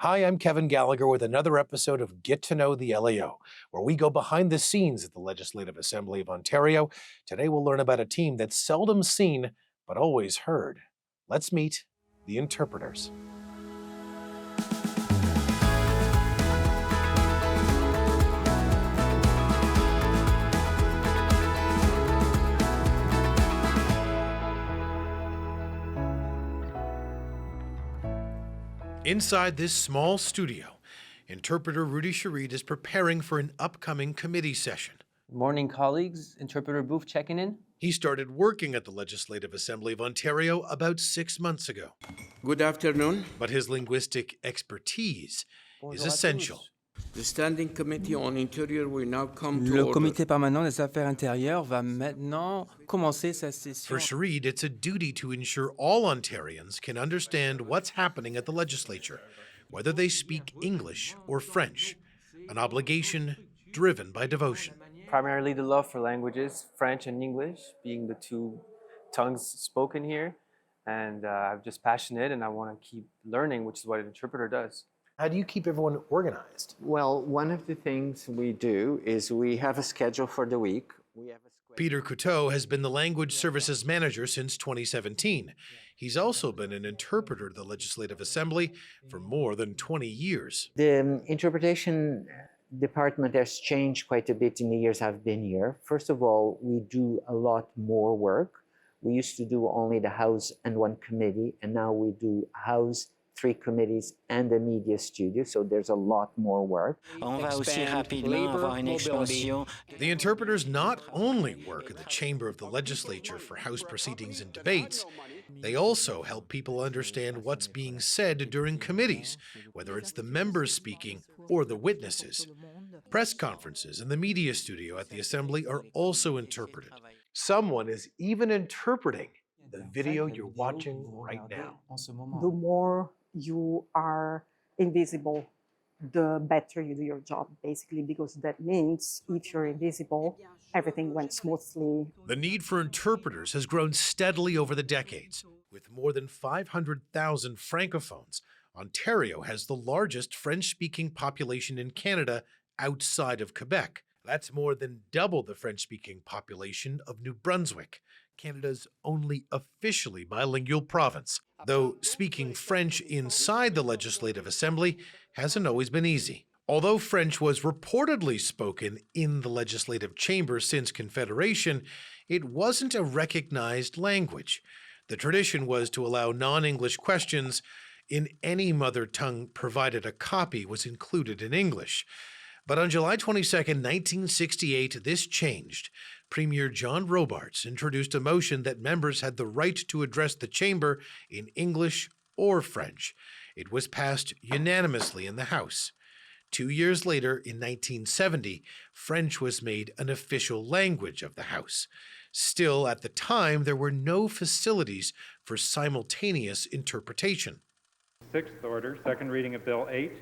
Hi, I'm Kevin Gallagher with another episode of Get to Know the LAO, where we go behind the scenes at the Legislative Assembly of Ontario. Today we'll learn about a team that's seldom seen, but always heard. Let's meet the interpreters. Inside this small studio, interpreter Rudy Sharid is preparing for an upcoming committee session. Good morning, colleagues. Interpreter Booth checking in. He started working at the Legislative Assembly of Ontario about 6 months ago. Good afternoon. But his linguistic expertise is essential. The Standing Committee on Interior will now come to Le order. Comité permanent des affaires intérieures va maintenant commencer sa session. For Sharid, it's a duty to ensure all Ontarians can understand what's happening at the legislature, whether they speak English or French, an obligation driven by devotion. Primarily the love for languages, French and English being the two tongues spoken here. And I'm just passionate and I want to keep learning, which is what an interpreter does. How do you keep everyone organized? Well, one of the things we do is we have a schedule for the week. Peter Couteau has been the Language Services Manager since 2017. He's also been an interpreter to the Legislative Assembly for more than 20 years. The interpretation department has changed quite a bit in the years I've been here. First of all, we do a lot more work. We used to do only the House and one committee, and now we do House, 3 committees, and a media studio, so there's a lot more work. The interpreters not only work at the chamber of the legislature for House proceedings and debates, they also help people understand what's being said during committees, whether it's the members speaking or the witnesses. Press conferences and the media studio at the Assembly are also interpreted. Someone is even interpreting the video you're watching right now. The more you are invisible, the better you do your job, basically, because that means if you're invisible, everything went smoothly. The need for interpreters has grown steadily over the decades. With more than 500,000 francophones, Ontario has the largest French-speaking population in Canada outside of Quebec. That's more than double the French-speaking population of New Brunswick, Canada's only officially bilingual province, though speaking French inside the Legislative Assembly hasn't always been easy. Although French was reportedly spoken in the legislative chamber since Confederation, it wasn't a recognized language. The tradition was to allow non-English questions in any mother tongue provided a copy was included in English. But on July 22, 1968, this changed. Premier John Robarts introduced a motion that members had the right to address the chamber in English or French. It was passed unanimously in the House. 2 years later, in 1970, French was made an official language of the House. Still, at the time, there were no facilities for simultaneous interpretation. Sixth order, second reading of Bill 8.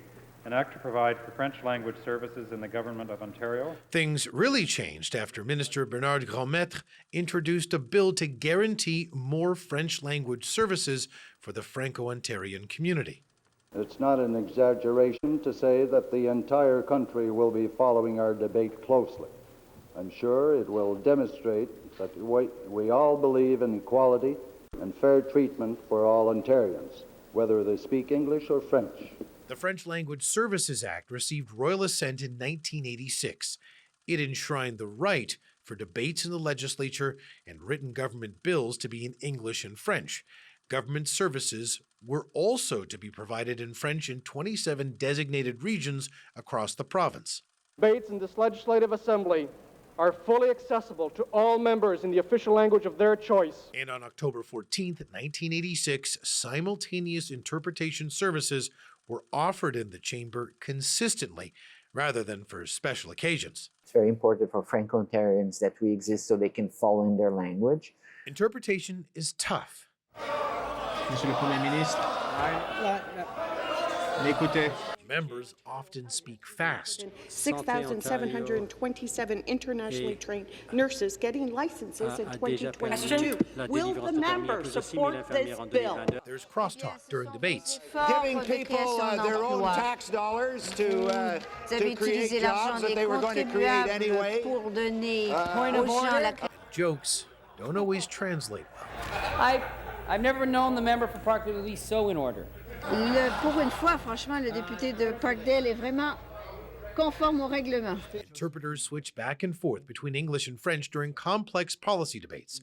An act to provide for French language services in the Government of Ontario. Things really changed after Minister Bernard Grandmaître introduced a bill to guarantee more French language services for the Franco-Ontarian community. It's not an exaggeration to say that the entire country will be following our debate closely. I'm sure it will demonstrate that we all believe in equality and fair treatment for all Ontarians, whether they speak English or French. The French Language Services Act received royal assent in 1986. It enshrined the right for debates in the legislature and written government bills to be in English and French. Government services were also to be provided in French in 27 designated regions across the province. Debates in this Legislative Assembly are fully accessible to all members in the official language of their choice. And on October 14, 1986, simultaneous interpretation services were offered in the chamber consistently rather than for special occasions. It's very important for Franco-Ontarians that we exist so they can follow in their language. Interpretation is tough. Monsieur le Premier ministre, l'écoutez. Members often speak fast. 6,727 internationally trained nurses getting licenses in 2022. Will the members support this bill? There's crosstalk during debates. Giving people their own tax dollars to create jobs that they were going to create anyway. Point of order. Jokes don't always translate well. I've never known the member for Parkdale to be so in order. Pour une fois, franchement, le député de Parkdale est vraiment conforme au règlement. Interpreters switch back and forth between English and French during complex policy debates.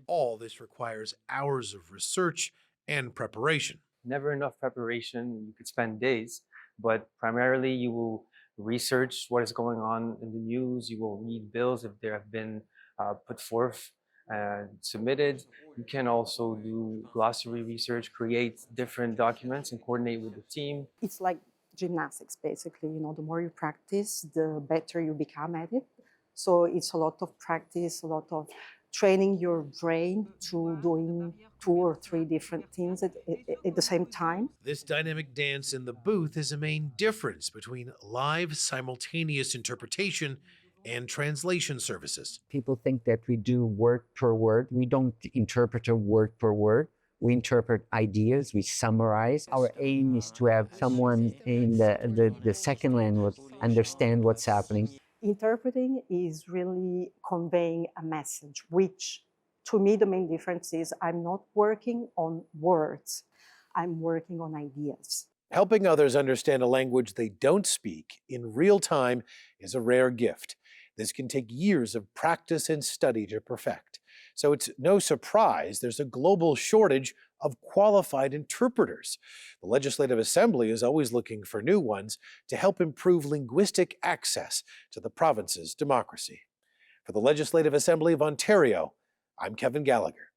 All this requires hours of research and preparation. Never enough preparation. You could spend days, but primarily you will research what is going on in the news. You will read bills if they have been put forth and submitted. You can also do glossary research, create different documents and coordinate with the team. It's like gymnastics, basically. You know, the more you practice, the better you become at it. So it's a lot of practice, a lot of training your brain to doing 2 or 3 different things at the same time. This dynamic dance in the booth is a main difference between live simultaneous interpretation and translation services. People think that we do word per word. We don't interpret a word per word. We interpret ideas, we summarize. Our aim is to have someone in the second language understand what's happening. Interpreting is really conveying a message, which to me the main difference is I'm not working on words, I'm working on ideas. Helping others understand a language they don't speak in real time is a rare gift. This can take years of practice and study to perfect. So it's no surprise there's a global shortage of qualified interpreters. The Legislative Assembly is always looking for new ones to help improve linguistic access to the province's democracy. For the Legislative Assembly of Ontario, I'm Kevin Gallagher.